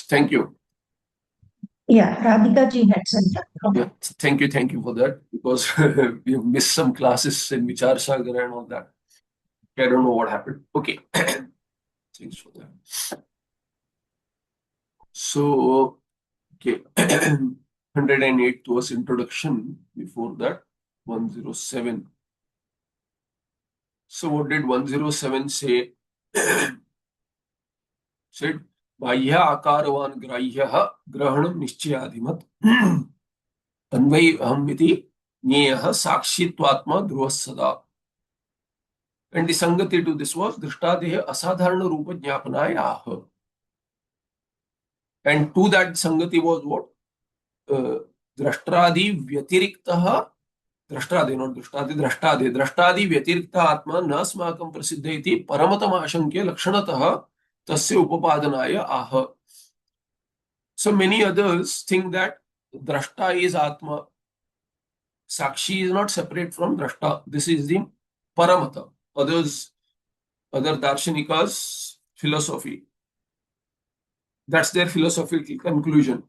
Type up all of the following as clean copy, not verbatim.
Thank you. Yeah, Radhika ji had sent that. Yeah, thank you for that, because we have missed some classes in Vichar Sagar and all that. I don't know what happened. Okay. Thanks for that. So, okay. 108 was introduction. Before that, 107. So what did 107 say? Said, Bahya akarvan grahyah grahanam nischayadimat anvai ahamiti nyeyah sakshitvatma dhruvasada. And the sangati to this was Drishtadeha asadharana rupa jnapanaya. And to that sangati was what? Drashtradi vyatiriktaha, Drashtade, not Drishtade, Drashtade, Drashtadi vyatirikta atma nasmakam prasiddha iti paramatam ashankya lakshanatah tasya upapadanaya aha. So many others think that Drashta is Atma. Sakshi is not separate from Drashta. This is the Paramata. Other Darshanikas' philosophy. That's their philosophical conclusion.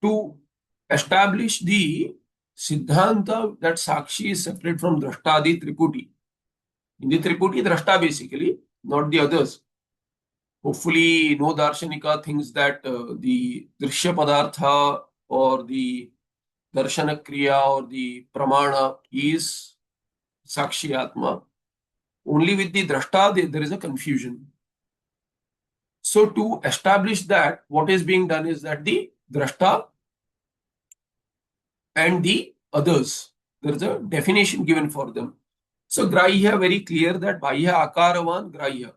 To establish the Siddhanta that Sakshi is separate from Drashtadi Triputi. In the Triputi, Drashta basically, not the others. Hopefully, no Darshanika thinks that the Drishya Padartha or the Darshana Kriya or the Pramana is Sakshi Atma. Only with the Drashta, there is a confusion. So to establish that, what is being done is that the Drashta and the others, there is a definition given for them. So Grahya, very clear that Bahya Akaravan Grahya.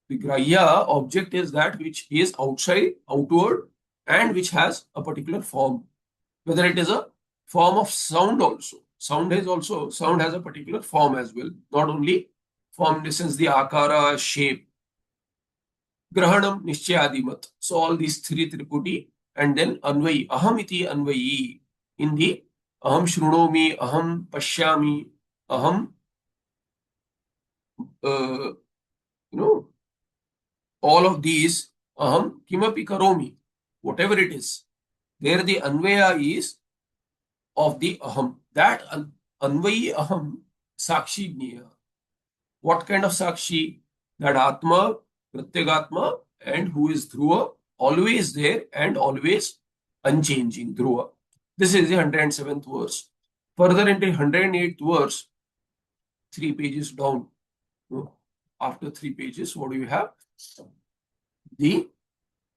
The Grahya object is that which is outside, outward, and which has a particular form. Whether it is a form of sound also. Sound has a particular form as well. Not only form in the sense the akara, shape. Grahanam, Nishchayadimat. So all these three Triputi. And then Anvayi, Ahamiti Anvayi. In the Aham Shrunomi, Aham Pashyami, Aham, all of these, Aham Kimapi Karomi. Whatever it is. There the Anvaya is of the Aham. That Anvayi Aham Sakshi Jnaya. What kind of Sakshi? That Atma, Pratyagatma, and who is Dhruva, always there and always unchanging, Dhruva. This is the 107th verse. Further into 108th verse, 3 pages down. After 3 pages, what do you have? The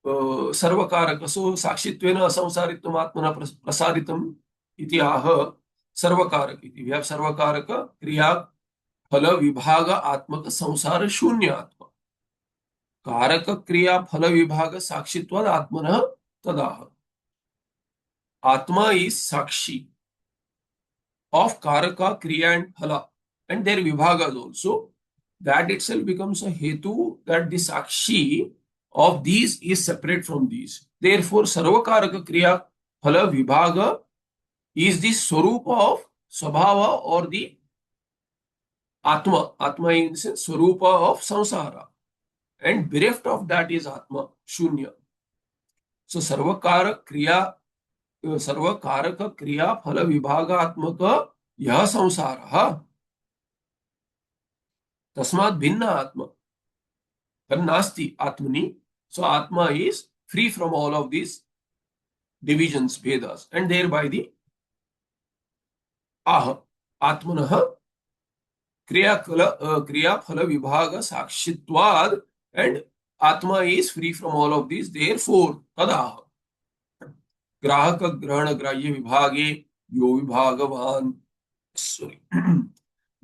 Sarvakaraka. So, Sakshitvena Asamsaritvam Atmana Prasaritam iti aha Sarvakaraka. We have Sarvakaraka, Kriya, Phala Vibhaga Atmaka Samsara Shunya Atma. Karaka Kriya Phala Vibhaga Sakshitvad Atmana Tadaha. Atma is Sakshi of Karaka, Kriya and Phala, and their Vibhagas also. That itself becomes a Hetu that the Sakshi of these is separate from these. Therefore, Sarvakaraka Kriya Phala Vibhaga is the Swarupa of Swabhava or the Atma. Atma in the sense Swarupa of Samsara. And bereft of that is Atma, Shunya. So, Sarvakaraka Kriya Phala Vibhaga Atmaka Yaha Samsara. Tasmat Bhinna Atma. Nasti Atmani. So Atma is free from all of these divisions, Vedas, and thereby the Aha, Atmanaha, Kriya Phala Vibhaga Sakshitvad, and Atma is free from all of these, therefore Tadaha. Grahaka Grahana Grahya Vibhage Yo Vibhagavan. Sorry.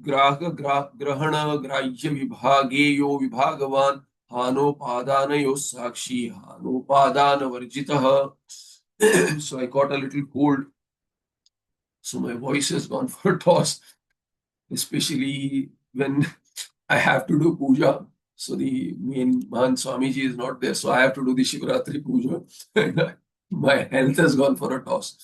Grahaka Grahana Grahya Vibhage Yo Vibhagavan. Hanopadanayo Sakshi, Hanopadana Varjitaha. So I got a little cold. So my voice has gone for a toss, especially when I have to do puja. So the main Mahan Swamiji is not there, so I have to do the Shivratri puja. My health has gone for a toss.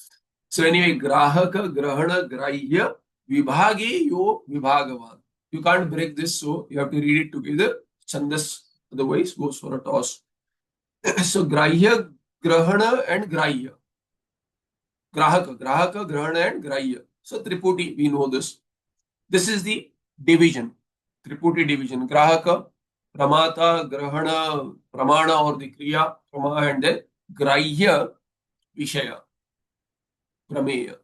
So anyway, Grahaka Grahana Grahya Vibhage Yo Vibhagavan. You can't break this, so you have to read it together. Chandas otherwise goes for a toss. So grahya, grahana, and grahya. Grahaka, grahana, and grahya. So Triputi, we know this. This is the division. Triputi division. Grahaka, pramata, grahana, pramana or the kriya, prama, and then grahya, vishaya, prameya.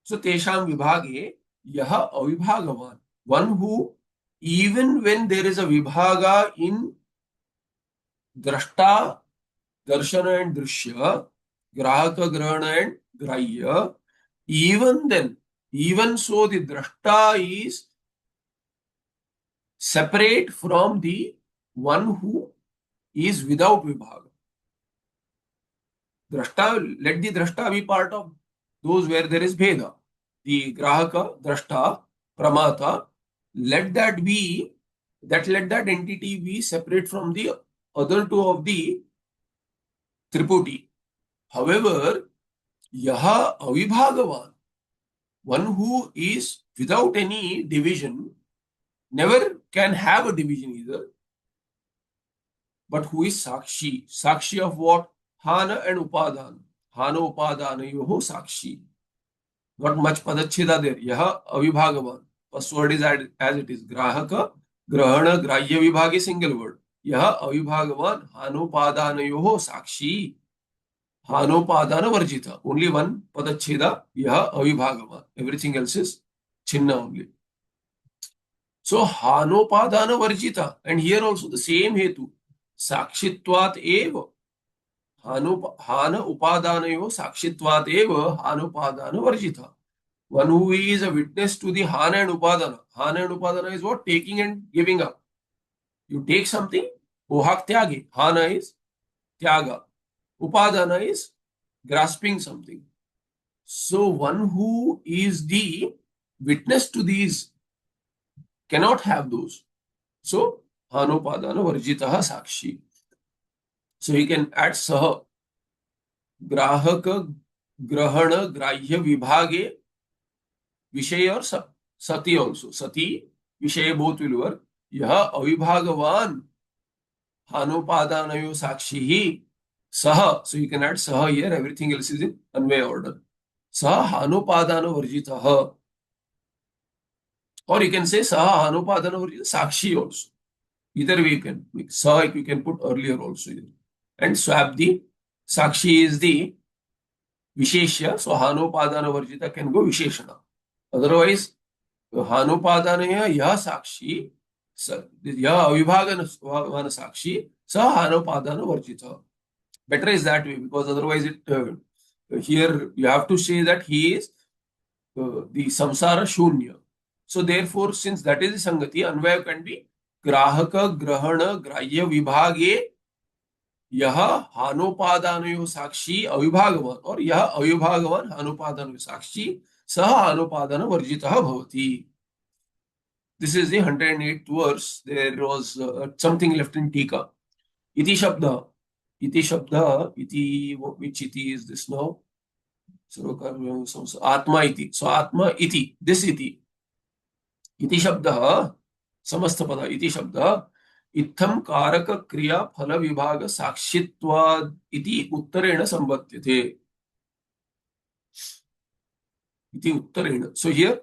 So tesham vibhage, yaha avibhagavan. One who, even when there is a vibhaga in drashta, darshana and drishya, grahaka, grahana and grahya, even then, even so the drashta is separate from the one who is without vibhaga. Drashta, let the drashta be part of those where there is bheda. The grahaka, drashta, pramata, let that be, let that entity be separate from the other two of the triputi. However, yaha avibhagavan, one who is without any division, never can have a division either, but who is sakshi. Sakshi of what? Hana and upadana. Hana upadana yoho sakshi. Not much padacheda there. Yaha avibhagavan. First word is as it is. Grahaka, grahana, grahya vibhage single word. Yaha avibhagavan. Hanopadana yoho sakshi. Hanopadana varjita. Only one padacheda. Yaha avibhagavan. Everything else is chinna only. So hanopadana varjita. And here also the same hetu. Sakshitvat eva. Hana upadanayo sakshitvat eva hanupadana varjita. One who is a witness to the Hana and Upadana. Hana and Upadana is what? Taking and giving up. You take something, ohak tyagi. Hana is tyaga. Upadana is grasping something. So one who is the witness to these cannot have those. So Hanupadana varjitaha sakshi. So he can add saha. Grahaka, grahana, grahya vibhage, Vishay or Sati also. Sati, Vishay both will work. Yaha avibhagavan hanupadanayo sakshihi saha. So you can add saha here. Everything else is in Anvaya order. Saha hanupadana varjitaha. Or you can say saha hanupadana varjita sakshi also. Either way you can make saha, you can put earlier also here. And swap the sakshi is the Visheshya. So hanupadana varjita can go Visheshana. Otherwise, हानुपादानय यह साक्षी यह अविभागन साक्षी स हानुपादान वर्जित. Better is that way, because otherwise it here you have to say that he is the samsara shunya. So therefore, since that is the sangati, Anvay can be grahaka grahana grahya vibhage यह हानोपादानयो साक्षी अविभागवान और यह अविभागवान हानोपादानयो साक्षी सह हानोपादान वर्जितः भवति. This is the 108th verse. There was something left in Tika. Iti Shabda. Iti Shabda. Iti, which iti is this now? Atma iti. So Atma iti. This iti. Iti Shabda. Samasthapada. Iti Shabda. इत्थम कारक क्रिया फल विभाग साक्षित्वाद इति उत्तरेण संबध्यते. इति उत्तरेण. So here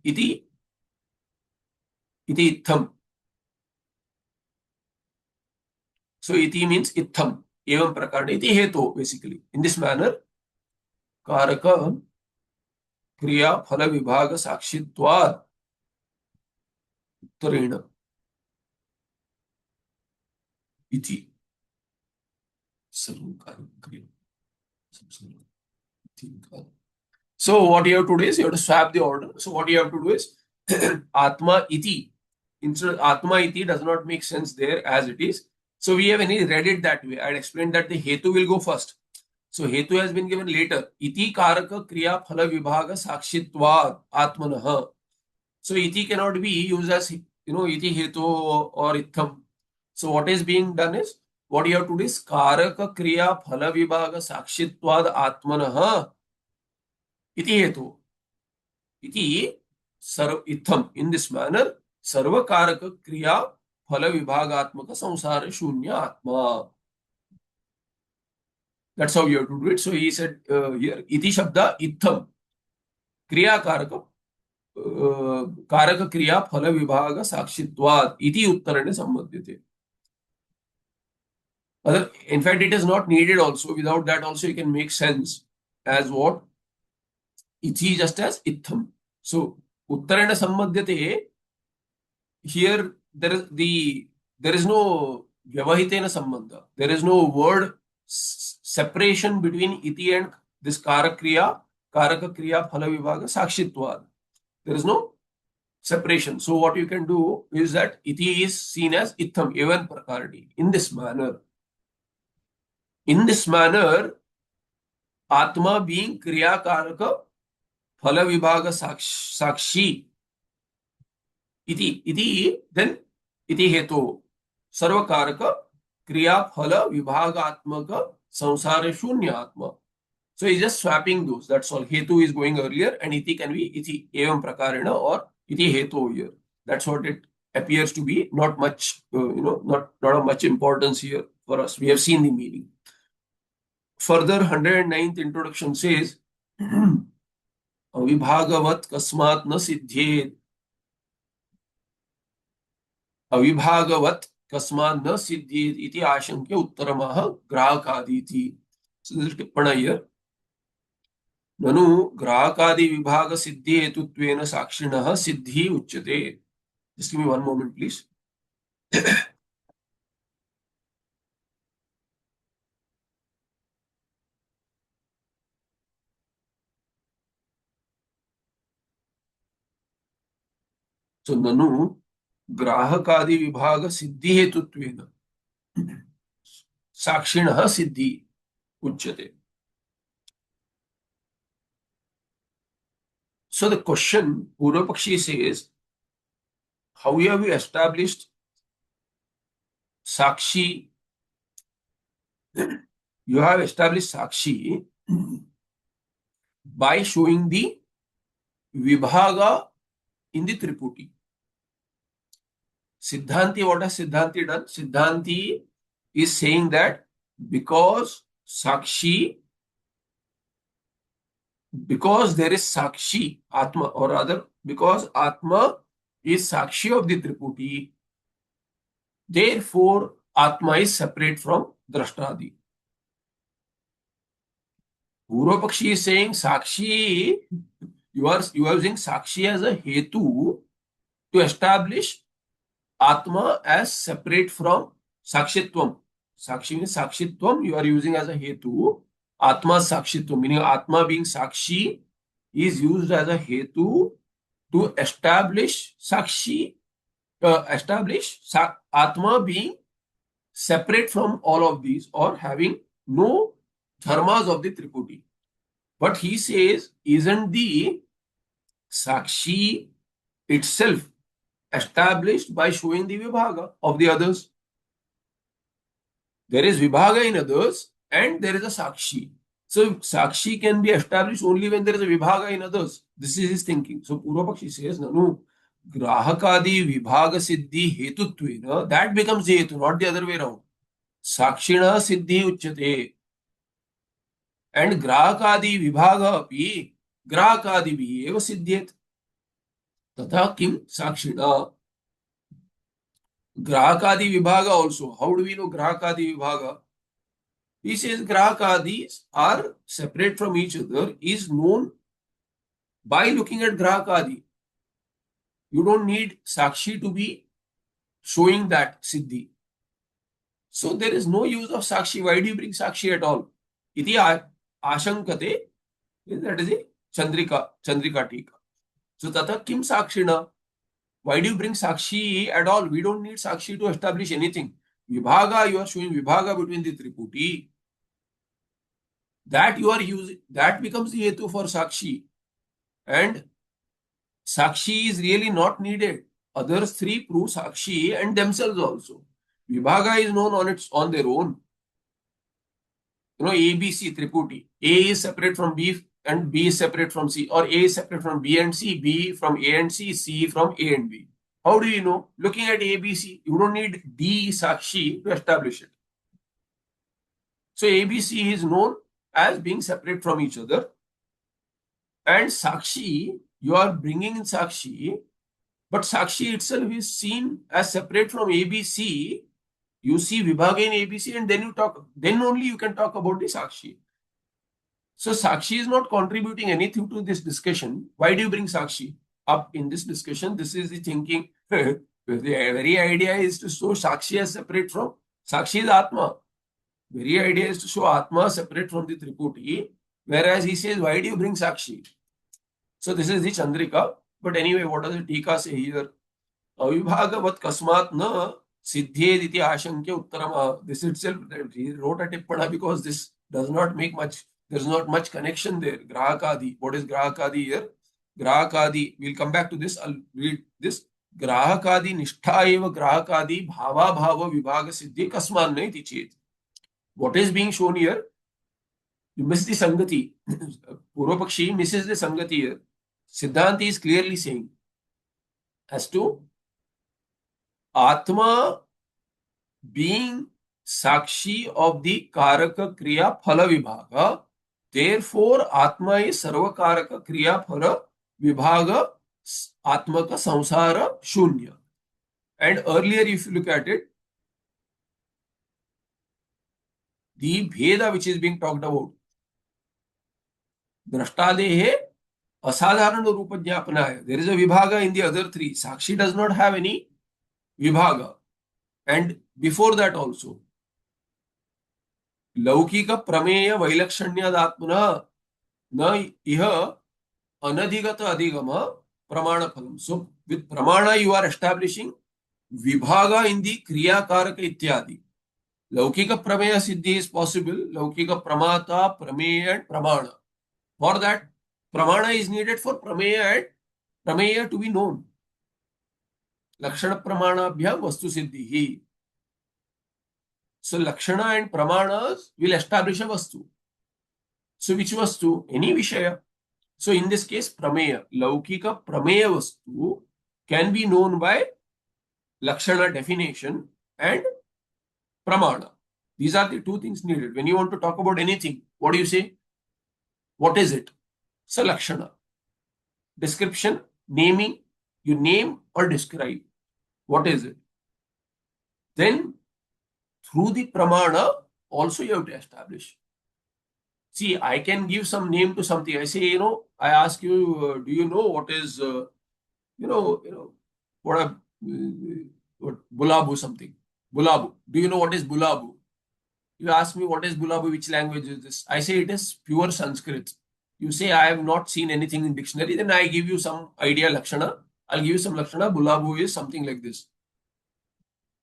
इति इत्थम. So iti means इत्थम. एवं प्रकार इति हेतु. Basically in this manner कारक क्रिया फल विभाग साक्षित्वाद उत्तरेण इति. So what you have to do is you have to swap the order. So what you have to do is Atma iti. Instead of Atma iti does not make sense there as it is. So we have read it that way. I had explained that the hetu will go first. So hetu has been given later. Iti karaka kriya phala vibhaga sakshitvad atmanah. So iti cannot be used as iti hetu or itham. So what is being done is, what you have to do is कारक क्रिया फल विभाग साक्षित्वाद आत्मनः इति हेतु इति सर्व इत्थम. In this manner सर्व कारक क्रिया फल विभागात्मक संसार शून्य आत्मा. That's how you have to do it. So he said here, iti shabda itham, kriya karaka, कारक क्रिया फल विभाग साक्षित्वात् इति उत्तरेण संबध्यते. Other, in fact, it is not needed also. Without that also you can make sense as what? Iti just as itham. So, uttarena sambadhyate, here there is no vyavahitena sambandha. There is no word separation between iti and this karaka kriya phala vibhaga sakshitvad. There is no separation. So what you can do is that iti is seen as itham, evan prakarti, in this manner. In this manner, atma being kriya karaka phala vibhaga sakshi iti then iti hetu sarvakaraka kriya phala vibhagatmaka samsara shunyatma. So he's just swapping those. That's all. Hetu is going earlier, and iti can be iti evam prakarena or iti hetu here. That's what it appears to be. Not much, not of much importance here for us. We have seen the meaning. Further, 109th introduction says, अविभागवत कस्मात् न सिद्ध्येत्, अविभागवत कस्मात् न सिद्ध्येत् इति आशंक्य उत्तरमः ग्राहकादीति. So this is टिप्पणी here. ननु ग्राहकादि विभाग सिद्धि हेतुत्वेन साक्षिणः सिद्धि उच्यते. Just give me one moment, please. So ननु ग्राहकादि विभाग सिद्धि हेतुत्वेन साक्षिणः सिद्धि उच्यते. So the question, Purvapakshi says, how have we established Sakshi? You have established Sakshi by showing the Vibhaga in the Triputi. Siddhanti, what has Siddhanti done? Siddhanti is saying that because there is Sakshi, Atma, or rather, because Atma is Sakshi of the Triputi, therefore Atma is separate from Drashtadi. Purvapakshi is saying Sakshi, you are using Sakshi as a Hetu to establish Atma as separate from Sakshitvam. Sakshi means Sakshitvam, you are using as a Hetu. Atma Sakshitvam, meaning Atma being Sakshi is used as a Hetu to establish Sakshi, Atma being separate from all of these or having no dharmas of the Triputi. But he says, isn't the Sakshi itself established by showing the Vibhaga of the others? There is Vibhaga in others and there is a Sakshi. So Sakshi can be established only when there is a Vibhaga in others. This is his thinking. So Purvapakshi says, Nanu, Grahakadi Vibhaga Siddhi Hetutvena, that becomes the Hetu, not the other way around. Sakshina Siddhi Uchyate. And Grahakadi Vibhaga api Grahakadi bhi eva Siddhyet. Tatha kim Sakshina. Grahakadi Vibhaga also. How do we know Grahakadi Vibhaga? He says Grahakadis are separate from each other, is known by looking at Grahakadi. You don't need Sakshi to be showing that Siddhi. So there is no use of Sakshi. Why do you bring Sakshi at all? Iti ashankate, that is a Chandrika Tika. So tata kim Sakshina? Why do you bring Sakshi at all? We don't need Sakshi to establish anything. Vibhaga, you are showing Vibhaga between the Triputi. That you are using, that becomes the Hetu for Sakshi. And Sakshi is really not needed. Others three prove Sakshi and themselves also. Vibhaga is known on their own. A, B, C, Triputi. A is separate from B and B is separate from C. Or A is separate from B and C, B from A and C, C from A and B. How do you know? Looking at ABC, you don't need D Sakshi to establish it. So ABC is known as being separate from each other. And Sakshi, you are bringing in Sakshi, but Sakshi itself is seen as separate from ABC. You see Vibhaga in ABC, and then only you can talk about the Sakshi. So Sakshi is not contributing anything to this discussion. Why do you bring Sakshi up in this discussion? This is the thinking. The very idea is to show Sakshi as separate from Sakshi is Atma. Very idea is to show Atma separate from the Triputi. Whereas he says, why do you bring Sakshi? So this is the Chandrika. But anyway, what does the Tika say here? Avibhagavat kasmat na siddhyed iti ashankya uttarama. This itself, he wrote a tippana because this does not make much, there's not much connection there. Grahakadi. What is Grahakadi here? Grahakadi. We'll come back to this. I'll read this. Grahakadi nishtha eva grahakadi bhava bhava vibhaga siddhi kasman na iti chet. What is being shown here? You miss the Sangati. Purvapakshi misses the Sangati here. Siddhanti is clearly saying as to Atma being Sakshi of the Karaka Kriya Phala Vibhaga. Therefore, Atma is Sarva Karaka Kriya Phala Vibhaga Atmaka Samsara Shunya. And earlier, if you look at it, the Bheda which is being talked about, Drashtadehe Asadharana Rupa Jnapana. There is a Vibhaga in the other three. Sakshi does not have any Vibhaga. And before that also, Laukika Prameya Vailakshanyadaatmana na iha anadhigata adhigama pramana phalam. So with pramana you are establishing Vibhaga in the Kriya Karaka ityadi. Laukika Prameya Siddhi is possible. Laukika Pramata, Prameya and Pramana. For that, Pramana is needed for Prameya and Prameya to be known. Lakshana Pramana Bhyam Vastu Siddhi. So Lakshana and Pramanas will establish a Vastu. So which Vastu? Any Vishaya. So in this case, Prameya. Laukika Prameya Vastu can be known by Lakshana definition and Pramana. These are the two things needed. When you want to talk about anything, what do you say? What is it? So Lakshana. Description, naming, you name or describe. What is it? Then through the Pramana, also you have to establish. See, I can give some name to something. I say, I ask you, do you know what is, what Bulabu something? Bulabu. Do you know what is Bulabu? You ask me what is Bulabu, which language is this? I say it is pure Sanskrit. You say I have not seen anything in dictionary, then I give you some idea Lakshana. I'll give you some Lakshana. Bulabu is something like this.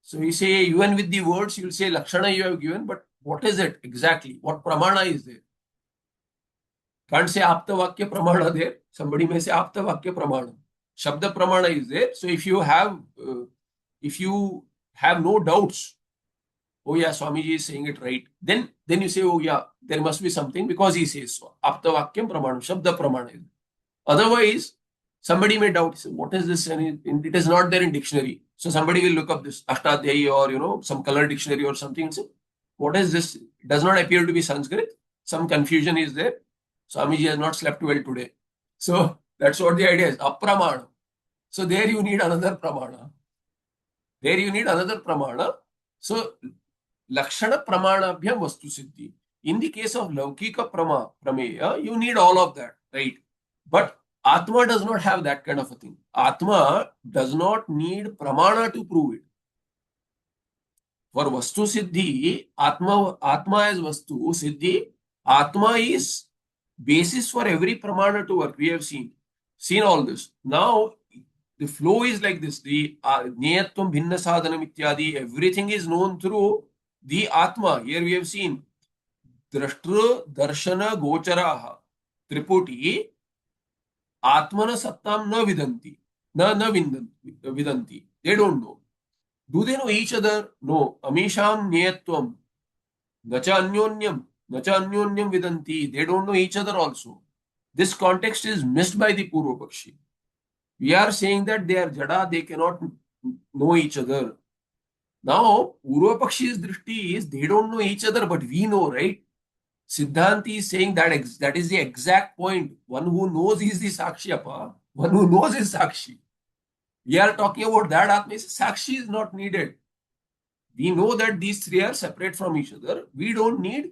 So you say, even with the words, you'll say Lakshana you have given, but what is it exactly? What Pramana is there? Can't say Apta Vakya Pramana there. Somebody may say Apta Vakya Pramana. Shabda Pramana is there. So if you have no doubts, oh yeah, Swamiji is saying it right, then you say, oh yeah, there must be something because he says so. Apta Vakyam Pramana, Shabda Pramana. Otherwise, somebody may doubt, what is this? And it is not there in dictionary. So somebody will look up this Ashtadhyayi or some color dictionary or something and say, what is this? It does not appear to be Sanskrit. Some confusion is there. Swamiji has not slept well today. So that's what the idea is. Apramana. So there you need another Pramana. So Lakshana Pramana Bhyam Vastu Siddhi. In the case of Laukika Prameya, you need all of that, right? But Atma does not have that kind of a thing. Atma does not need Pramana to prove it. For Vastu Siddhi, Atma as Vastu Siddhi, Atma is basis for every Pramana to work. We have seen all this. Now, the flow is like this. The Niyatvam Bhinna Sadhanam Ityadi, everything is known through the Atma. Here we have seen Drashtra Darshana Gocharaha Triputi Atmana Sattam na Vidanti. Vidanti. They don't know. Do they know each other? No. Amisham Niyatvam Nacha Anyonyam Vidanti. They don't know each other also. This context is missed by the Purvapakshi. We are saying that they are Jada, they cannot know each other. Now, Purva Pakshi's drishti is they don't know each other, but we know, right? Siddhanti is saying that that is the exact point. One who knows is the Sakshi Appa. One who knows is Sakshi. We are talking about that Atma. Sakshi is not needed. We know that these three are separate from each other. We don't need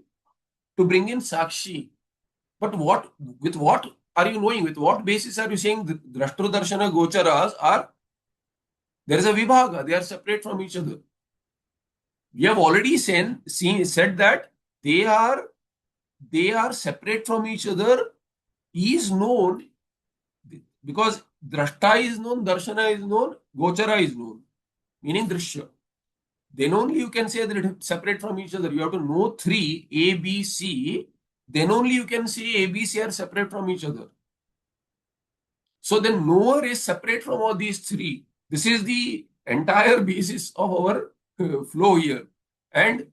to bring in Sakshi. But what are you knowing? With what basis are you saying Drashtra Darshana Gocharas are, there is a Vibhaga, they are separate from each other. We have already said that they are separate from each other is known because Drashta is known, Darshana is known, Gochara is known, meaning Drishya. Then only you can say that it is separate from each other. You have to know three, A, B, C. Then only you can say A, B, C are separate from each other. So then knower is separate from all these three. This is the entire basis of our flow here. And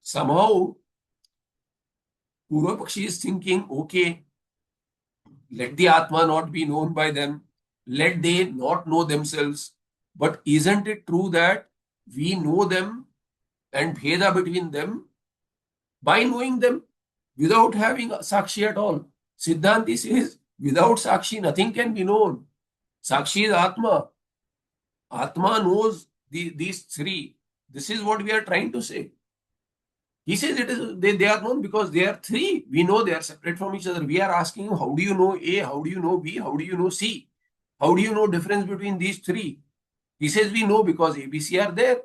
somehow Purva Pakshi is thinking, okay, let the Atma not be known by them. Let they not know themselves. But isn't it true that we know them and Bheda between them by knowing them without having a Sakshi at all? Siddhanti says, without Sakshi, nothing can be known. Sakshi is Atma. Atma knows these three. This is what we are trying to say. He says it is they are known because they are three. We know they are separate from each other. We are asking him, how do you know A? How do you know B? How do you know C? How do you know difference between these three? He says we know because A, B, C are there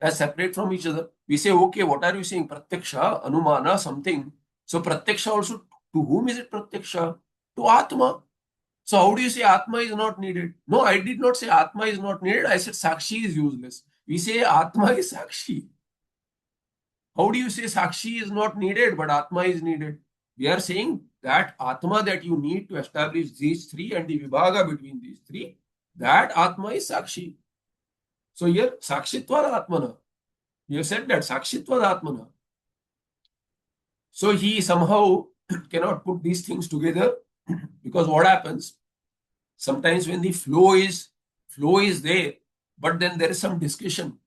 as separate from each other. We say, okay, what are you saying? Pratyaksha, Anumana, something. So Pratyaksha also, to whom is it Pratyaksha? To Atma. So how do you say Atma is not needed? No, I did not say Atma is not needed. I said Sakshi is useless. We say Atma is Sakshi. How do you say Sakshi is not needed, but Atma is needed? We are saying that Atma that you need to establish these three and the Vibhaga between these three, that Atma is Sakshi. So here, Sakshitvad Atmana. You have said that Sakshitvad Atmana. So he somehow cannot put these things together because what happens? Sometimes when the flow is there, but then there is some discussion,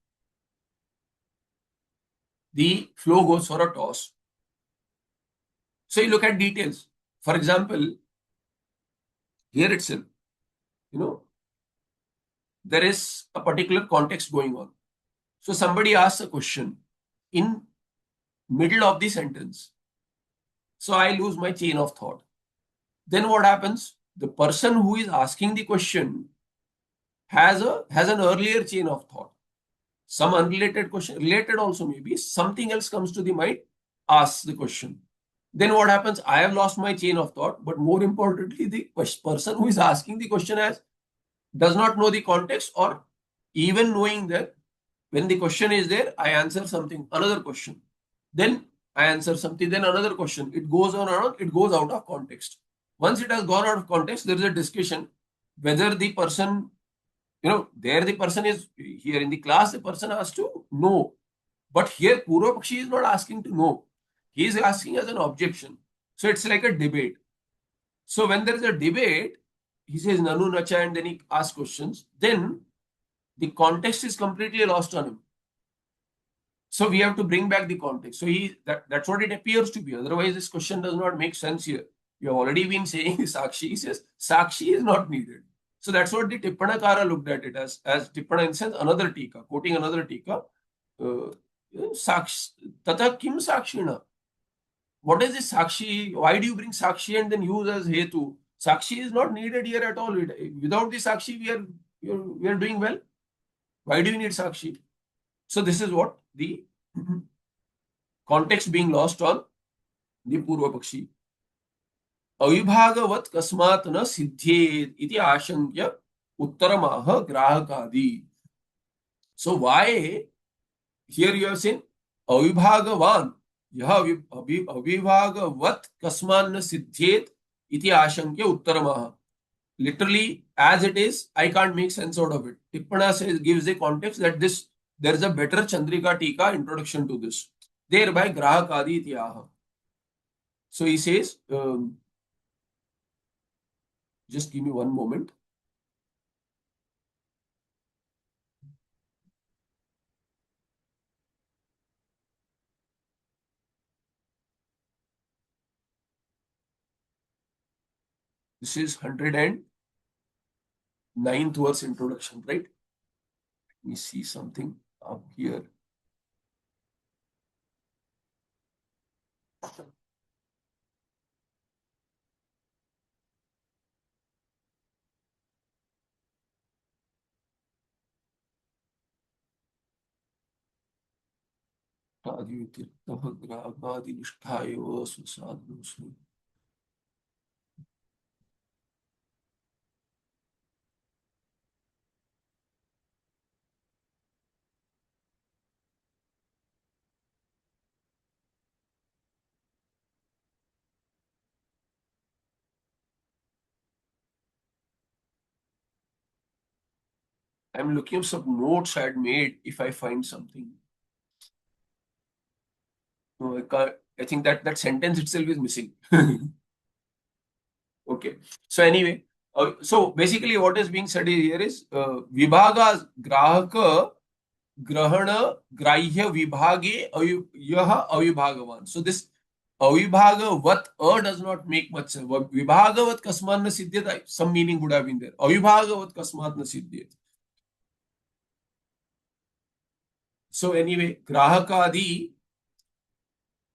the flow goes for a toss. So you look at details. For example, here itself, there is a particular context going on. So somebody asks a question in middle of the sentence. So I lose my chain of thought. Then what happens? The person who is asking the question has an earlier chain of thought. Some unrelated question, related also maybe, something else comes to the mind, asks the question. Then what happens? I have lost my chain of thought, but more importantly, the person who is asking the question does not know the context, or even knowing that when the question is there, I answer something, another question. Then I answer something, then another question. It goes on and on, it goes out of context. Once it has gone out of context, there is a discussion whether the person, there the person is here in the class, the person has to know. But here, Purva Pakshi is not asking to know. He is asking as an objection. So it's like a debate. So when there is a debate, he says Nanu Nacha and then he asks questions. Then the context is completely lost on him. So we have to bring back the context. So that's what it appears to be. Otherwise, this question does not make sense here. You have already been saying Sakshi. He says Sakshi is not needed. So that's what the Tippanakara looked at it as Tippana in sense another tika, quoting another tika. Sakshi, Tata Kim Sakshina. What is this Sakshi? Why do you bring Sakshi and then use as Hetu? Sakshi is not needed here at all. Without the Sakshi, we are doing well. Why do you need Sakshi? So this is what the context being lost on the Purva Pakshi. Avibhagavat kasmat na siddhyet iti ashankya uttaramaha grahakadi. So why here you have seen avibhagavan यह अविभागवत कस्मान सिद्ध्येत इति आशंक्य उत्तरमः. Literally as it is, I can't make sense out of it. Tippana says, gives a context that there is a better Chandrika Tika introduction to this. Thereby grahakadi iti aha. So he says, just give me one moment. This is 109th verse introduction, right? Let me see something up here. I'm looking up some notes I had made if I find something. No, I can't. I think that sentence itself is missing. Okay. So anyway, so basically what is being said here is vibhaga grahaka grahana grahya vibhage yaha avibhagavan. So this avibhagavat does not make much sense. Vibhagavat kasmat na siddhyata, some meaning would have been there. Avibhagavat kasmat na siddhyata. So anyway, grahakadi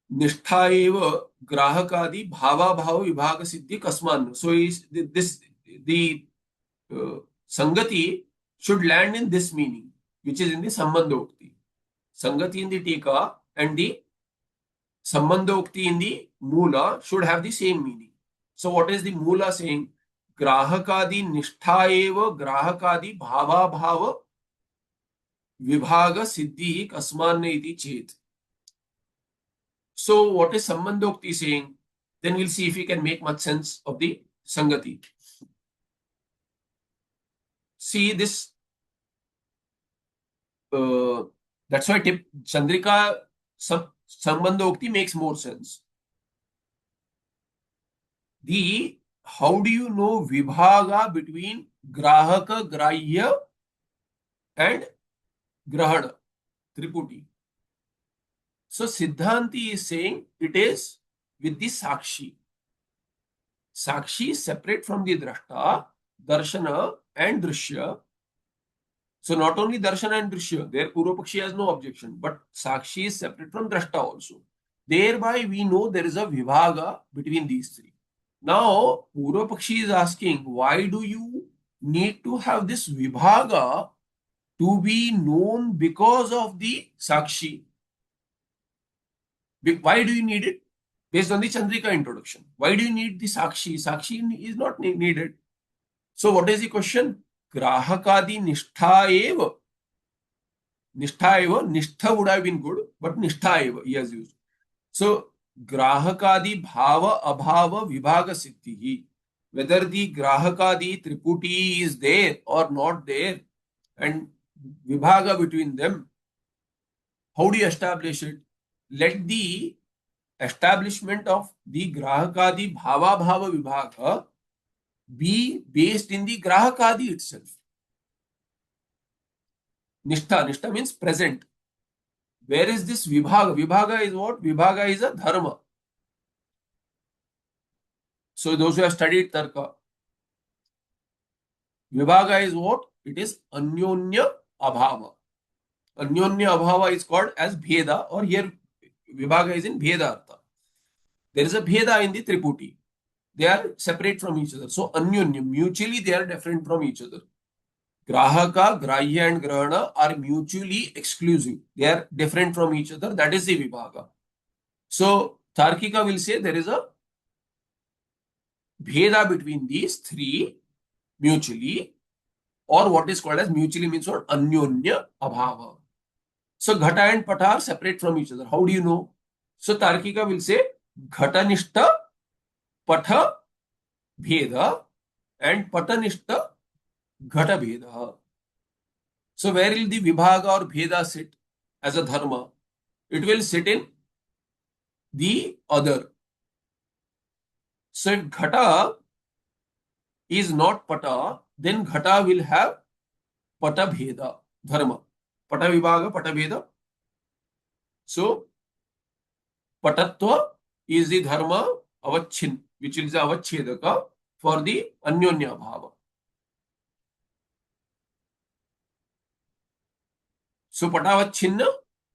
निष्ठा एव ग्राहकादि भावाभाव विभाग सिद्धि कस्मान. So is this the sangati should land in this meaning, which is in the sambandhokti. Sangati in the tika and the sambandhokti in the mula should have the same meaning. So what is the mula saying? ग्राहकादि निष्ठा एव ग्राहकादि भावाभाव विभाग सिद्धि कस्मान इति चेत. So what is Sambandhokti saying? Then we'll see if we can make much sense of the Sangati. See this, that's why Chandrika Sambandhokti makes more sense. How do you know Vibhaga between Grahaka, Grahya and Grahana, Triputi? So Siddhanti is saying it is with the Sakshi. Sakshi is separate from the Drashta, Darshana and Drishya. So not only Darshana and Drishya, there Purvapakshi has no objection, but Sakshi is separate from Drashta also. Thereby we know there is a Vibhaga between these three. Now Purvapakshi is asking, why do you need to have this Vibhaga to be known because of the Sakshi? Why do you need it? Based on the Chandrika introduction. Why do you need the Sakshi? Sakshi is not needed. So what is the question? Grahakadi nishtha eva. Nishtha eva. Nishtha would have been good, but nishtha eva he has used. So grahakadi bhava abhava vibhaga siddhi. Whether the grahakadi triputi is there or not there and vibhaga between them, how do you establish it? Let the establishment of the grahakadi bhava bhava vibhaga be based in the grahakadi itself. Nishtha means present. Where is this vibhaga? Vibhaga is what? Vibhaga is a dharma. So those who have studied Tarka, vibhaga is what? It is anyonya abhava. Anyonya abhava is called as bheda, or here vibhaga is in bheda artha. There is a bheda in the triputi. They are separate from each other. So anyonya, mutually they are different from each other. Grahaka, Grahya and Grahana are mutually exclusive. They are different from each other. That is the Vibhaga. So Tarkika will say there is a Bheda between these three mutually, or what is called as mutually means what? Anyonya Abhava. So Ghata and Pata are separate from each other. How do you know? So Tarkika will say Ghatanishta Patha Bheda and Patanishta Ghata Bheda. So where will the Vibhaga or Bheda sit as a dharma? It will sit in the other. So if Ghata is not Pata, then Ghata will have Pata Bheda dharma. Pata Vibhaga, Pata Bheda. So Patatva is the dharma avachin, which is avachedaka. for the Anyonya Bhava. So Patavachinna,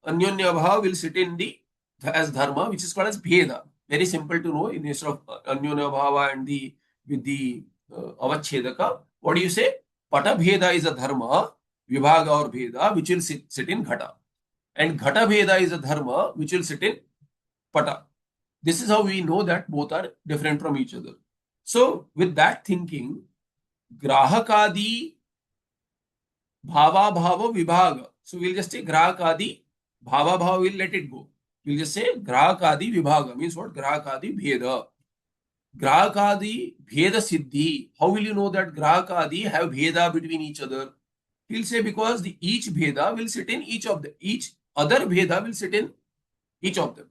Anyonya Bhava will sit in the as dharma, which is called as Bheda. Very simple to know. Instead of Anyonya Bhava and the with the Avachedaka, what do you say? Pata Bheda is a dharma, Vibhaga or Bheda, which will sit in Ghata. And Ghata Bheda is a dharma, which will sit in Pata. This is how we know that both are different from each other. So with that thinking, Grahakadi Bhava Bhava Vibhaga. So we'll just say Grahakadi Bhava Bhava, we'll let it go. We'll just say Grahakadi Vibhaga means what? Grahakadi Bheda. Grahakadi Bheda Siddhi. How will you know that Grahakadi have Bheda between each other? He'll say because each Bheda will sit in each of them. Each other Bheda will sit in each of them.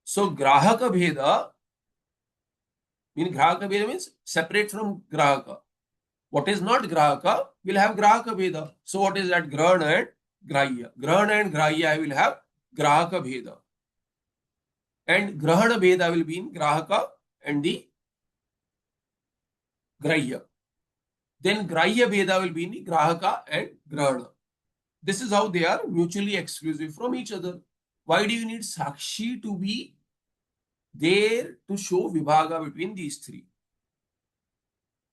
So Grahaka Bheda means separate from Grahaka. What is not Grahaka will have Grahaka Bheda. So what is that? Grahana and Grahya. Grahana and Grahya will have Grahaka Bheda. And Grahana Bheda will be in Grahaka and the Grahya. Then Grahya Bheda will be in the Grahaka and Grahana. This is how they are mutually exclusive from each other. Why do you need Sakshi to be there to show Vibhaga between these three?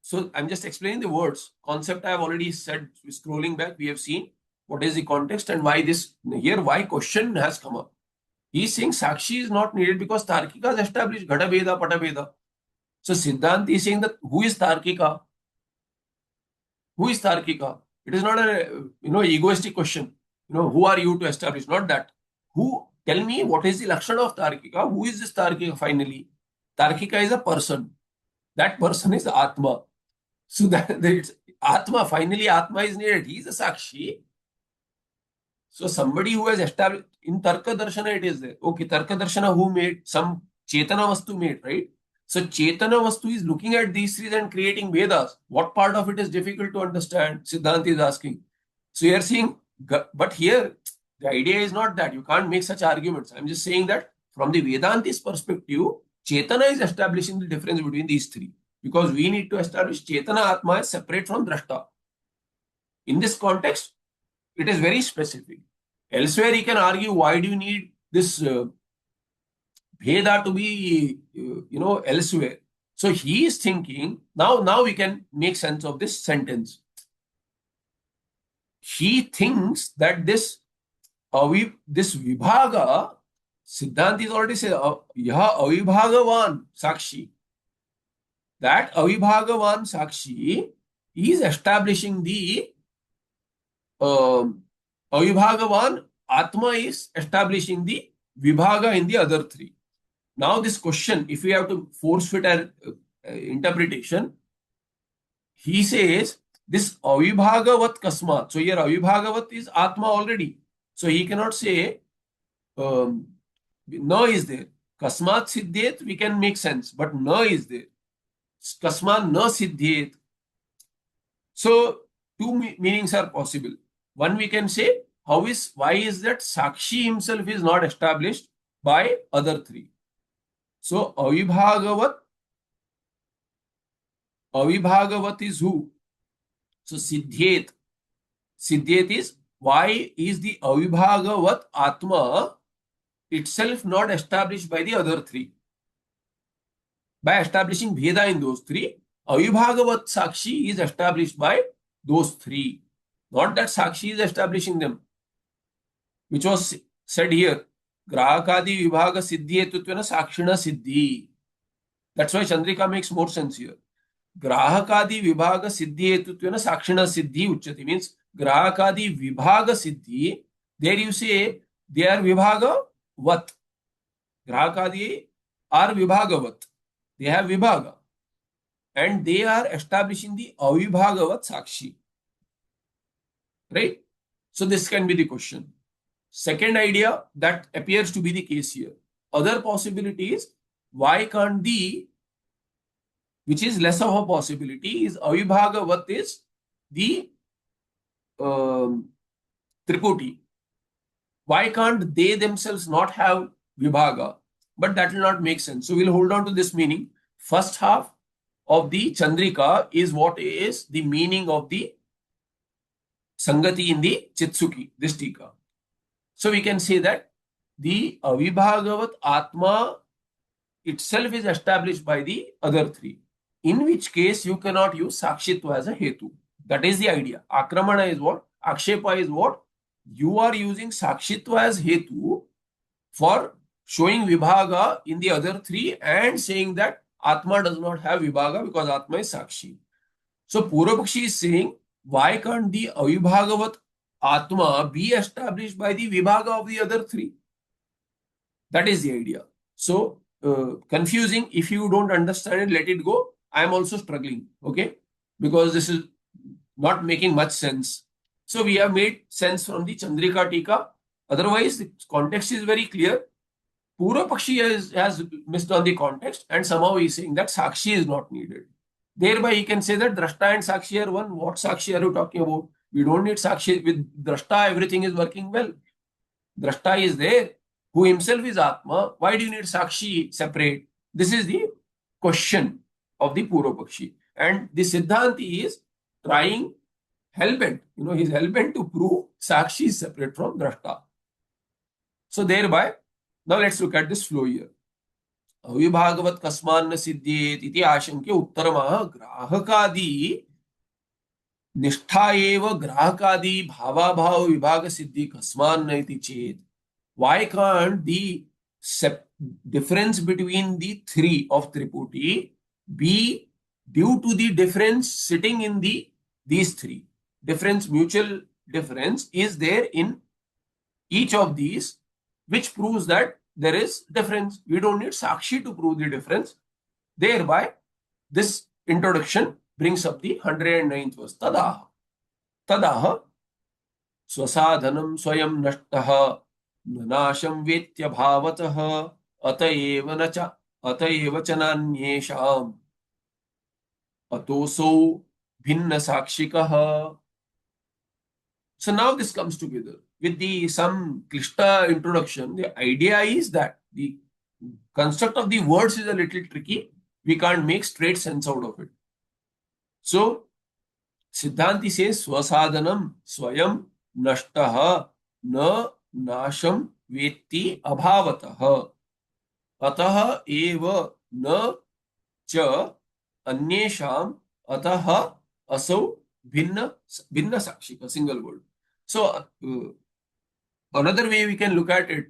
So I'm just explaining the words. Concept I have already said. Scrolling back, we have seen what is the context and why this here, why question has come up. He is saying Sakshi is not needed because Tarkika has established Ghata Bheda, Pata Bheda. So Siddhanta is saying that who is Tarkika? Who is Tarkika? It is not a egoistic question. Who are you to establish? Not that. Who? Tell me what is the Lakshana of Tarkika? Who is this Tarkika finally? Tarkika is a person. That person is Atma. So that it's Atma. Finally, Atma is needed. He is a Sakshi. So somebody who has established in Tarka Darshana, it is there. Okay, Tarka Darshana who made? Some Chetana Vastu made, right? So Chetana Vastu is looking at these three and creating Vedas. What part of it is difficult to understand? Siddhanta is asking. So you are saying, but here the idea is not that. You can't make such arguments. I'm just saying that from the Vedantis perspective, Chetana is establishing the difference between these three. Because we need to establish Chetana Atma as separate from Drashta. In this context, it is very specific. Elsewhere, he can argue, why do you need this Bheda to be, elsewhere? So he is thinking, now we can make sense of this sentence. He thinks that this Vibhaga, Siddhanta is already said, Yaha Avibhagavan Sakshi. That Avibhagavan Sakshi is establishing the Avibhagavan, Atma is establishing the Vibhaga in the other three. Now this question, if we have to force fit an interpretation, he says this Avibhagavat Kasmat. So here Avibhagavat is Atma already. So he cannot say Na is there. Kasmat Siddhet, we can make sense, but Na is there. Kasmat Na Siddhet. So two meanings are possible. One, we can say, why is that Sakshi himself is not established by other three? So Avibhagavat is who? So Siddhet is, why is the Avibhagavat Atma itself not established by the other three? By establishing Bheda in those three, Avibhagavat Sakshi is established by those three. Not that Sakshi is establishing them, which was said here. Grahakadi Vibhaga Siddhi Etutvena Sakshina Siddhi. That's why Chandrika makes more sense here. Grahakadi Vibhaga Siddhi Etutvena Sakshina Siddhi Uchyati means Grahakadi Vibhaga Siddhi. There you say they are Vibhaga Vat. Grahakadi are Vibhaga Vat. They have Vibhaga. And they are establishing the Avibhagavat Sakshi. Right? So this can be the question. Second idea that appears to be the case here. Other possibility is, why can't which is less of a possibility, is Avibhagavat is the Triputi. Why can't they themselves not have Vibhaga? But that will not make sense. So we'll hold on to this meaning. First half, of the Chandrika is what is the meaning of the Sangati in the Chitsuki, this Tika. So we can say that the Avibhagavat Atma itself is established by the other three, in which case you cannot use Sakshitva as a Hetu. That is the idea. Akramana is what? Akshepa is what? You are using Sakshitva as Hetu for showing Vibhaga in the other three and saying that Atma does not have Vibhaga because Atma is Sakshi. So Purvapakshi is saying, why can't the Avibhagavat Atma be established by the Vibhaga of the other three? That is the idea. So, confusing. If you don't understand it, let it go. I am also struggling, okay? Because this is not making much sense. So, we have made sense from the Chandrika Tika. Otherwise, the context is very clear. Purvapakshi has missed on the context and somehow he is saying that Sakshi is not needed. Thereby, he can say that Drashta and Sakshi are one. What Sakshi are you talking about? We don't need Sakshi. With Drashta, everything is working well. Drashta is there, who himself is Atma. Why do you need Sakshi separate? This is the question of the Purvapakshi. And the Siddhanti is trying hellbent. He's hellbent to prove Sakshi is separate from Drashta. So thereby, now let's look at this flow here. अविभागवत कस्मान्न सिद्ध्येत इति आशंक्य उत्तरमः ग्राहकादि निष्ठा एव ग्राहकादि भावाभाव विभाग सिद्धि कस्मान्न इति चेत. Why can't the difference between the three of Triputi be due to the difference sitting in these three? Mutual difference is there in each of these, which proves that there is difference. We don't need Sakshi to prove the difference. Thereby, this introduction brings up the 109th verse. Tadaha swasadhanam swayam nashtaha nanasham vetya bhavatah atayeva chananyesham atoso bhinna sakshikah. So now this comes together with some klishta introduction. The idea is that the construct of the words is a little tricky. We can't make straight sense out of it. So Siddhanti says swasadhanam swayam nashtaha na nasham vetti abhavatah atah eva na cha anyesham atah asau bhinna sakshika. Single word. So, another way we can look at it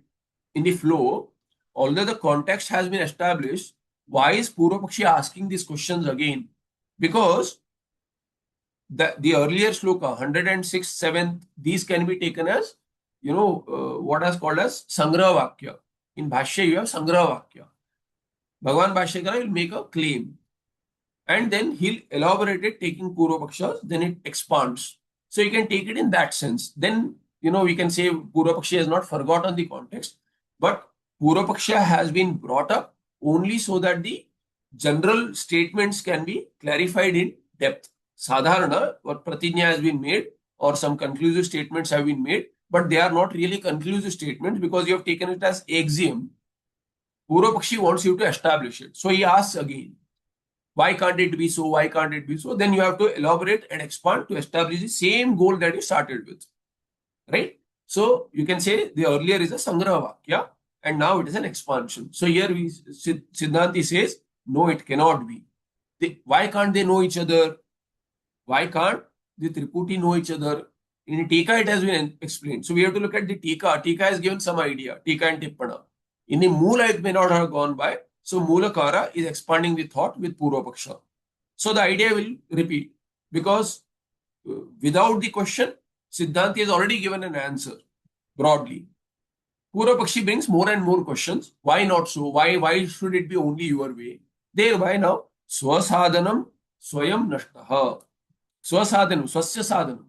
in the flow, although the context has been established, why is Purvapakshi asking these questions again? Because the earlier shloka, 106th, 7th, these can be taken as, what is called as Sangraha Vakya. In Bhashya, you have Sangraha Vakya. Bhagavan Bhashyakara will make a claim and then he'll elaborate it taking Purvapakshas, then it expands. So you can take it in that sense. Then, we can say Purvapakshi has not forgotten the context, but Purvapaksha has been brought up only so that the general statements can be clarified in depth. Sadharana, what Pratijna has been made, or some conclusive statements have been made, but they are not really conclusive statements because you have taken it as axiom. Purvapakshi wants you to establish it. So he asks again, why can't it be so? Why can't it be so? Then you have to elaborate and expand to establish the same goal that you started with. Right? So you can say the earlier is a Sangraha Vakya and now it is an expansion. So here Siddhanti says, no, it cannot be. Why can't they know each other? Why can't the Triputi know each other? In Tika, it has been explained. So we have to look at the Tika. Tika has given some idea. Tika and Tippana. In the Mula, it may not have gone by. So Mulakara is expanding the thought with Purvapaksha. So the idea will repeat because without the question, Siddhanti has already given an answer broadly. Purvapakshi brings more and more questions. Why not so? Why should it be only your way? Thereby now, swasadhanam swayam nashtaha. Swasadhanam, swasya sadhanam.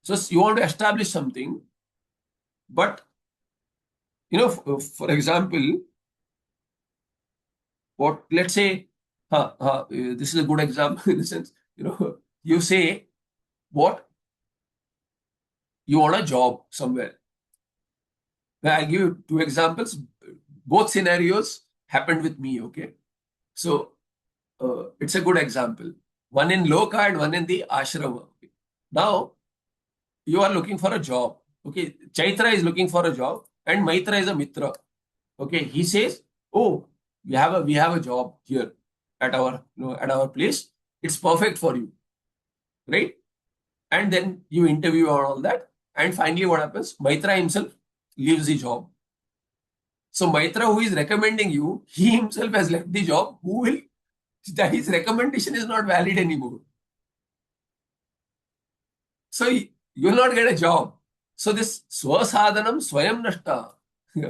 So you want to establish something, but for example, let's say, this is a good example in the sense, you say, what? You want a job somewhere. I'll give you two examples. Both scenarios happened with me, okay? So, it's a good example. One in Loka and one in the ashrama. Now, you are looking for a job. Okay, Chaitra is looking for a job, and Maitra is a mitra. Okay, he says, "Oh, we have a job here at our at our place. It's perfect for you, right?" And then you interview or all that, and finally, what happens? Maitra himself leaves the job. So Maitra, who is recommending you, he himself has left the job. Who will? His recommendation is not valid anymore. So you will not get a job. So this swasadhanam swayam nashta,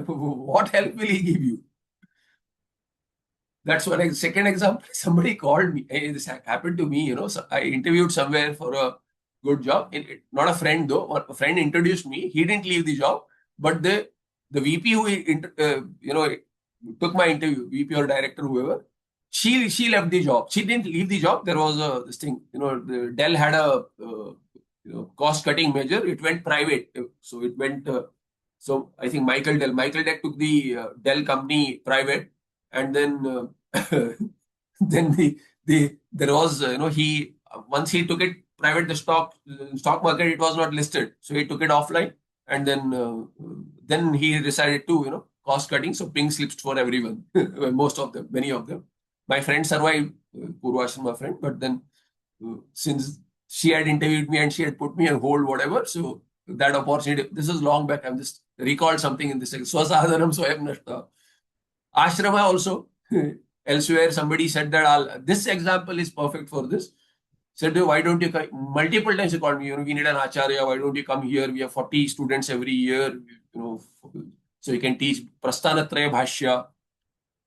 what help will he give you? That's what. Second example, somebody called me. Hey, this happened to me. So I interviewed somewhere for a good job. Not a friend though. A friend introduced me. He didn't leave the job, but the VP who took my interview, VP or director, whoever, she left the job. She didn't leave the job. There was this thing. The Dell had a cost cutting measure. It went private. So it went. So I think Michael Dell took the Dell company private, and then then there was he once he took it private, the stock market, it was not listed, so he took it offline, and then he decided to cost cutting, so pink slips for everyone. Most of them, many of them. My friend survived, Purvashrama friend, but then since she had interviewed me and she had put me on hold, whatever, so that opportunity, this is long back, I'm just recalled something in this. Swasadhanam swayam nashta. Ashrama also. Elsewhere, somebody said that this example is perfect for this. Said, why don't you come? Multiple times he called me, we need an acharya, why don't you come here? We have 40 students every year, so you can teach Prasthanatraya Bhashya.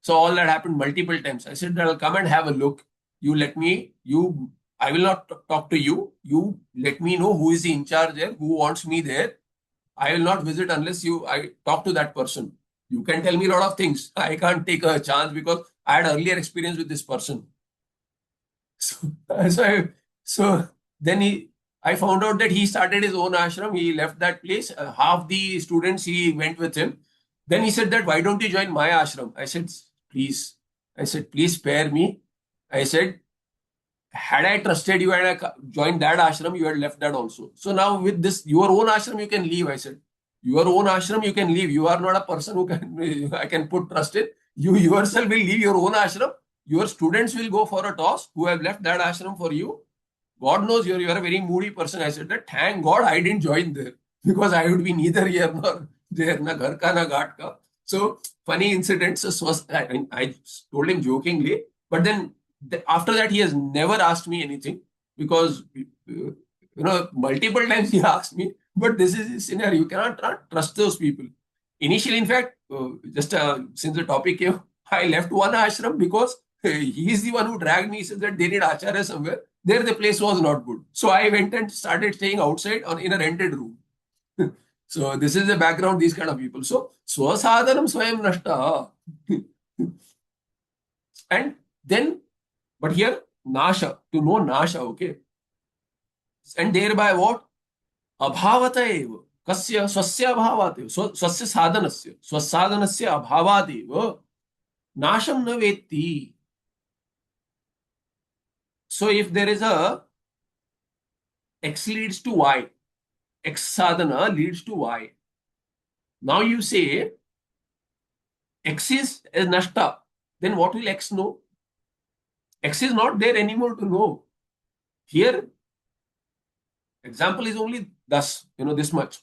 So all that happened multiple times. I said, I'll come and have a look. I will not talk to you. You let me know who is the in charge there, who wants me there. I will not visit unless I talk to that person. You can tell me a lot of things. I can't take a chance because I had earlier experience with this person. So, so then I found out that he started his own ashram. He left that place. Half the students he went with him. Then he said that, why don't you join my ashram? I said, please. I said, please spare me. I said, had I trusted you and I joined that ashram, you had left that also. So now with this, your own ashram, you can leave. I said, your own ashram, you can leave. You are not a person who I can put trust in. You yourself will leave your own ashram. Your students will go for a toss who have left that ashram for you. God knows you're a very moody person. I said that, thank God I didn't join there because I would be neither here nor there, na ghar ka na ghat ka. So funny incidents. I told him jokingly, but then after that he has never asked me anything because multiple times he asked me. But this is his scenario. You cannot trust those people. Initially, in fact, just since the topic came, I left one ashram because he is the one who dragged me. He said that they need acharya somewhere. There, the place was not good. So I went and started staying outside in a rented room. So this is the background, these kind of people. So swasadhanam swayam nashta. And then, but here, nasha, to know nasha, okay. And thereby what? Abhavata eva. कस्य स्वस्य अभावात् स्वस्य साधनस्य स्वसाधनस्य अभावादेव नाशम न वेत्ति. So if there is a x leads to y, x sadhana leads to y. Now you say x is nashta, then what will x know? X is not there anymore to know. Here, example is only thus, this much.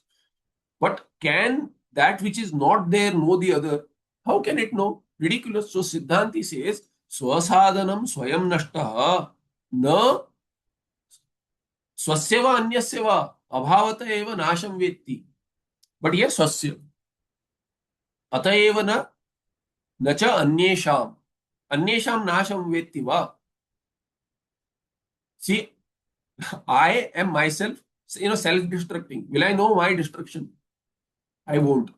But can that which is not there know the other? How can it know? Ridiculous. So Siddhanti says, swasadhanam swayam nashtaha na swasyava anyasyava abhavata eva nasham vetti. But here swasya. Ataeva na cha anyesham. Anyesham nasham vetti va. See, I am myself, self-destructing. Will I know my destruction? I won't.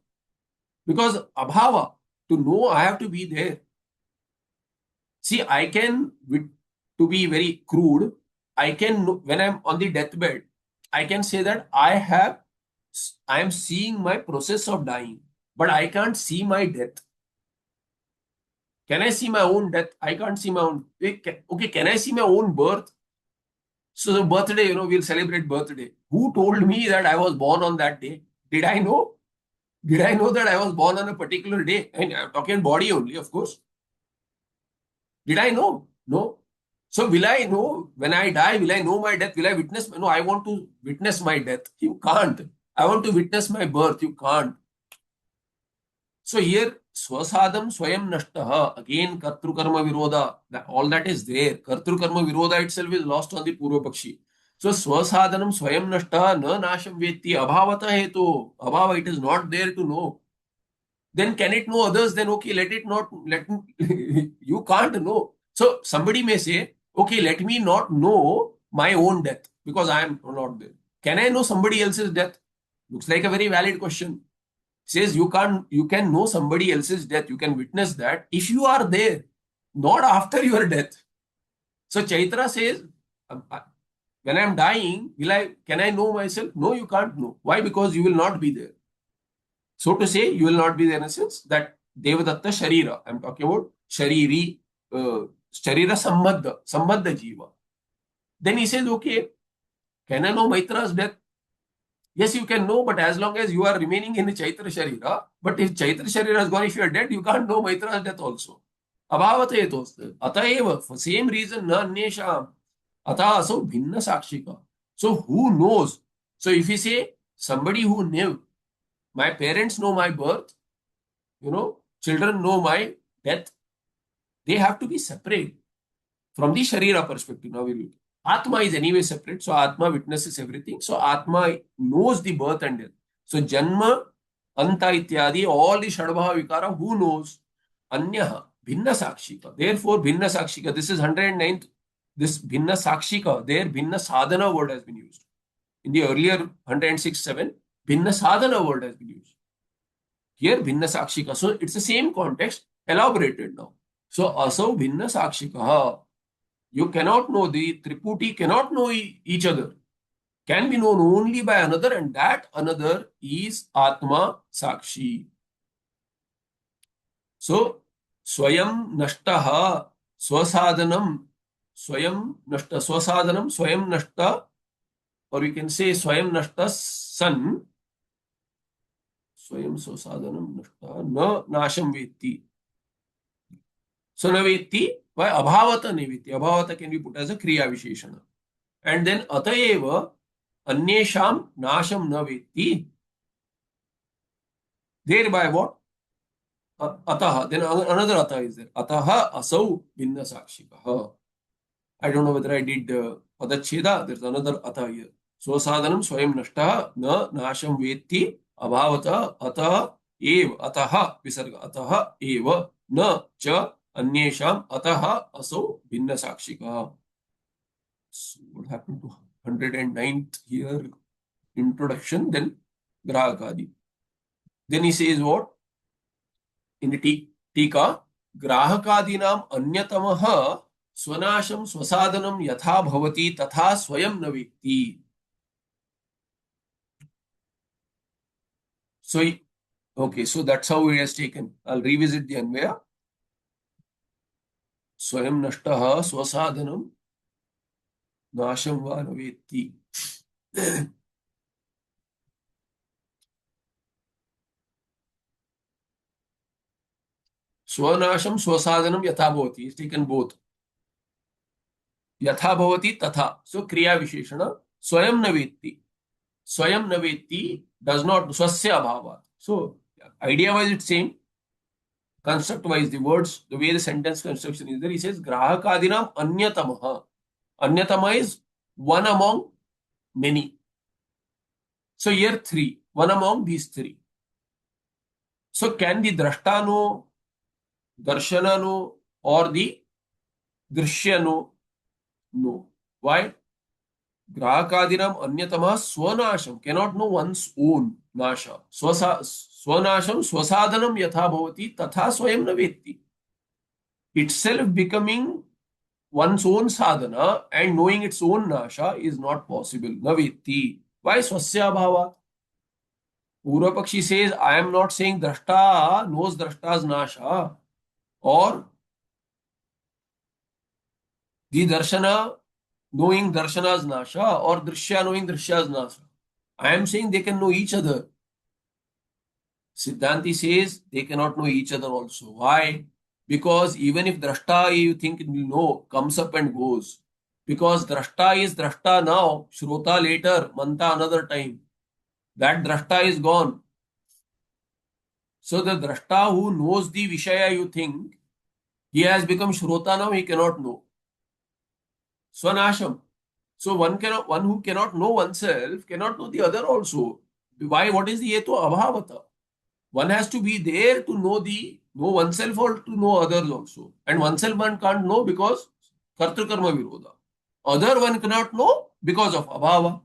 Because abhava, to know I have to be there. See, I can, to be very crude, I can, when I'm on the deathbed, I can say that I am seeing my process of dying, but I can't see my death. Can I see my own death? I can't see my own. Okay, can I see my own birth? So the birthday, we'll celebrate birthday. Who told me that I was born on that day? Did I know? Did I know that I was born on a particular day? And I'm talking body only, of course. Did I know? No. So will I know when I die? Will I know my death? Will I witness? No, I want to witness my death. You can't. I want to witness my birth. You can't. So here, swasadam swayam nashtaha, again kartrukarma viroda, all that is there. Kartrukarma viroda itself is lost on the Purva Pakshi. So swasadhanam swayam nashtaha na nasham vetti abhavata hetu. Abhava, it is not there to know. Then can it know others? Then okay, let it not, you can't know. So somebody may say, okay, let me not know my own death because I am not there. Can I know somebody else's death? Looks like a very valid question. Says you can know somebody else's death, you can witness that if you are there, not after your death. So Chaitra says, when I am dying, can I know myself? No, you can't know. Why? Because you will not be there. So to say, you will not be there in a sense that Devadatta Sharira. I'm talking about Shariri, Sharira Sambandha Jiva. Then he says, okay, can I know Maitra's death? Yes, you can know, but as long as you are remaining in the Chaitra Sharira, but if Chaitra Sharira has gone, if you are dead, you can't know Maitra's death also. Abhavate etoste. Ataeva, for same reason, na anyesham. Ata so bhinna sakshika. So who knows? So if you say somebody who knew, my parents know my birth, children know my death, they have to be separate from the Sharira perspective. Now we look. Atma is anyway separate, so Atma witnesses everything. So Atma knows the birth and death. So Janma, Anta ityadi, all the Shadbhava Vikara, who knows? Anyaha, Bhinna Sakshika. Therefore, Bhinna Sakshika, this is 109th, this Bhinna Sakshika, there Bhinna Sadhana word has been used. In the earlier 106.7, Bhinna Sadhana word has been used. Here, Bhinna Sakshika. So it's the same context, elaborated now. So Asau Bhinna Sakshika. You cannot know, the Triputi cannot know each other. Can be known only by another, and that another is Atma Sakshi. So, Swayam Nashtaha Swasadhanam Swayam Nashta, or we can say Swayam Nashta San Swayam Swasadhanam Nashta Na Nasham Vetti. So, Navetti, why Abhavata Nevetti? Abhavata can be put as a Kriya Visheshana. And then Atayeva Anyesham Nasham Navetti. Thereby what? Ataha. Then another Ataha is there. Ataha Asau Bhinna Sakshikaha. I don't know whether I did Padacheda. There's another Ataha here. Swasadhanam Swayam Nashtaha Na Nasham Vetti Abhavata Ataha Ev Ataha Visarga Ataha Eva Na Cha Anyesham Ataha Asau Bhinna Sakshikaha. So what happened to 109th here? Introduction, then Grahakadi. Then he says what? In the Tika, Grahakadinam Anyatamaha Swanasham Swasadhanam Yatha Bhavati Tatha Swayam Navikti. So, okay, so that's how he has taken. I'll revisit the Anvaya. Swayam Nashtaha Swasadhanam Nasham Va Navetti. Swanasham Swasadhanam Yatha Bhavati. He's taken both. Yatha Bhavati Tatha. So Kriya Visheshana. Swayam Navetti. Swayam Navetti does not. Swasya Bhava. So idea wise it's same. Construct wise the words, the way the sentence construction is there. He says Grahakadinam Anyatamaha. Anyatama is one among many. So here three. One among these three. So can the Drashta know, Darshana know, or the Drishya know? No. Why? Grahakadinam Anyatama Swanasham cannot know one's own Nasha. Swanasham Swasadhanam Yatha Bhavati Tatha Swayam Navetti. Itself becoming one's own sadhana and knowing its own Nasha is not possible. Navetti. Why Swasya Bhava? Purva Pakshi says, I am not saying Drashta knows Drashta's Nasha or The darshana knowing darshana's nasha or drishya knowing drishya's nasha. I am saying they can know each other. Siddhanti says they cannot know each other also. Why? Because even if drashta you think will know comes up and goes. Because drashta is drashta now, shrota later, manta another time. That drashta is gone. So the drashta who knows the vishaya you think, he has become shrota now, he cannot know. Swanasham. So one who cannot know oneself cannot know the other also. Why? What is the yeto abhavata? One has to be there to know oneself or to know others also. And oneself one can't know because kartrukarma virodha. Other one cannot know because of abhava.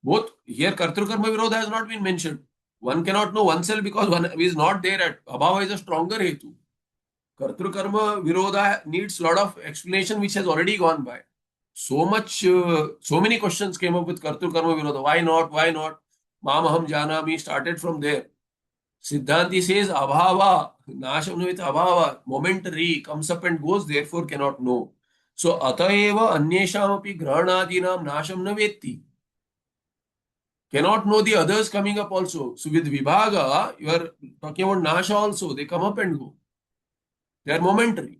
Both here kartrukarma virodha has not been mentioned. One cannot know oneself because one is not there at abhava is a stronger hetu. Kartrukarma virodha needs a lot of explanation which has already gone by. So many questions came up with kartrukarma virodha. Why not? Why not? Mamaham janami started from there. Siddhanti says abhava, nasham with abhava, momentary, comes up and goes, therefore cannot know. So ataeva anyesham api grahanadinam nasham na vetti. Cannot know the others coming up also. So with vibhaga, you are talking about nasha also, they come up and go. They are momentary.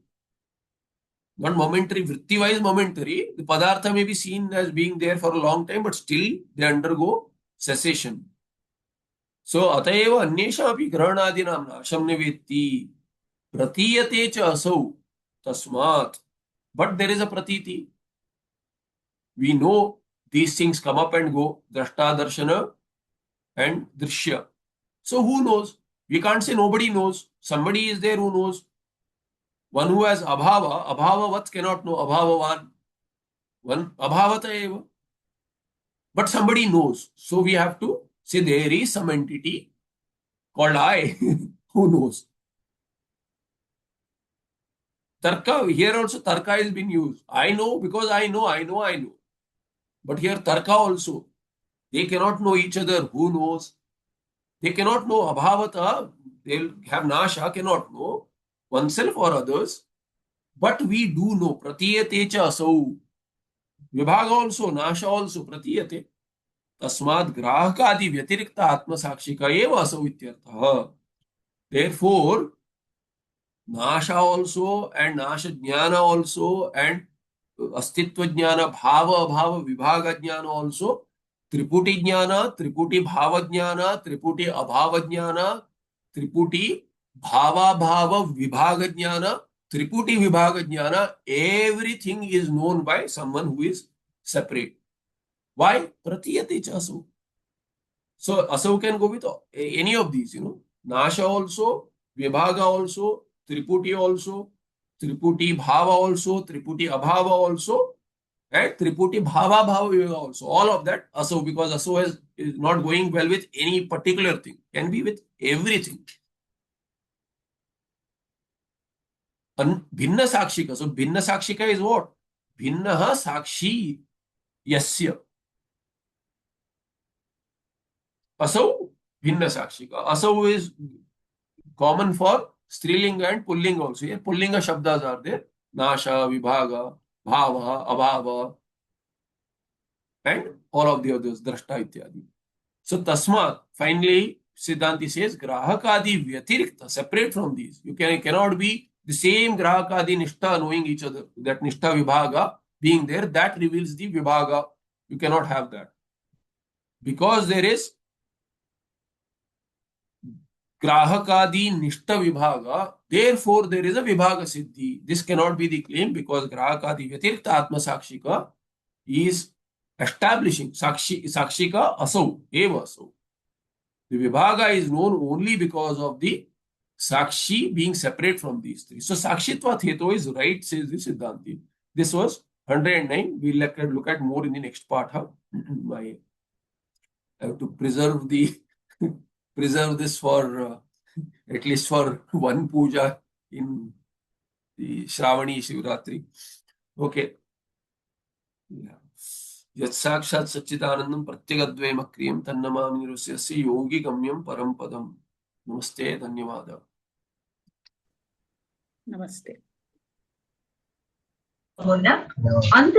Not momentary, vritti wise momentary. The padartha may be seen as being there for a long time, but still they undergo cessation. So ataeva anyesham api grahanadinam nasham na vetti. Pratiyate cha asau tasmat. But there is a pratiti. We know these things come up and go. Drashta, darshana and drishya. So who knows? We can't say nobody knows. Somebody is there who knows. One who has abhava, abhavavat cannot know abhavavan. One abhavata eva. But somebody knows. So we have to say there is some entity called I who knows. Tarka, here also tarka is being used. I know because I know, I know, I know. But here tarka also. They cannot know each other. Who knows? They cannot know abhavata. They'll have nasha, cannot know oneself or others. But we do know. Pratiyate cha asau. Vibhaga also, nasha also, pratiyate. Tasmad grahakadi vyatirikta atma sakshika eva asau ityartha. Therefore, nasha also and nasha jnana also and अस्तित्व ज्ञान भाव अभाव विभाग ज्ञान also त्रिपुटी ज्ञान त्रिपुटी भाव ज्ञान त्रिपुटी अभाव ज्ञान त्रिपुटी भावाभाव विभाग ज्ञान त्रिपुटी विभाग ज्ञान everything is known by someone who is separate. Why? Pratiyate cha asau. So asau can go with any of these, nasha also, vibhaga also, triputi also, triputi bhava also, triputi abhava also, and triputi bhava bhava vivaga also. All of that asau, because asau is not going well with any particular thing, can be with everything. Bhinna sakshika. So bhinna sakshika is what? Bhinna sakshi yasya. Asau bhinna sakshika. Asau is common for strilinga and pullinga also. Here pullinga shabdas are there. Nasha, vibhaga, bhava, abhava, and all of the others, drashta ityadi. So tasmat, finally, Siddhanti says, grahakadi vyatirikta, separate from these. You cannot be the same grahakadi nishta knowing each other. That nishta vibhaga being there, that reveals the vibhaga. You cannot have that. Because there is grahakadi nishta vibhaga, therefore there is a vibhaga siddhi. This cannot be the claim because grahakadi vyatirikta atma sakshika is establishing sakshika asau, eva asau. The vibhaga is known only because of the sakshi being separate from these three. So sakshitva hetu is right, says the Siddhanti. This was 109. We'll look at more in the next part. I have to preserve this for at least for one puja in the Shravani Shivratri. Okay. Yeah. यत् साक्षात् सच्चिदानंदं प्रत्यगद्वयम् अक्रियं तन्नमामि निरुस्यस्य योगी गम्यं परम पदम्. नमस्ते, धन्यवाद. नमस्ते. मुन्न अंतर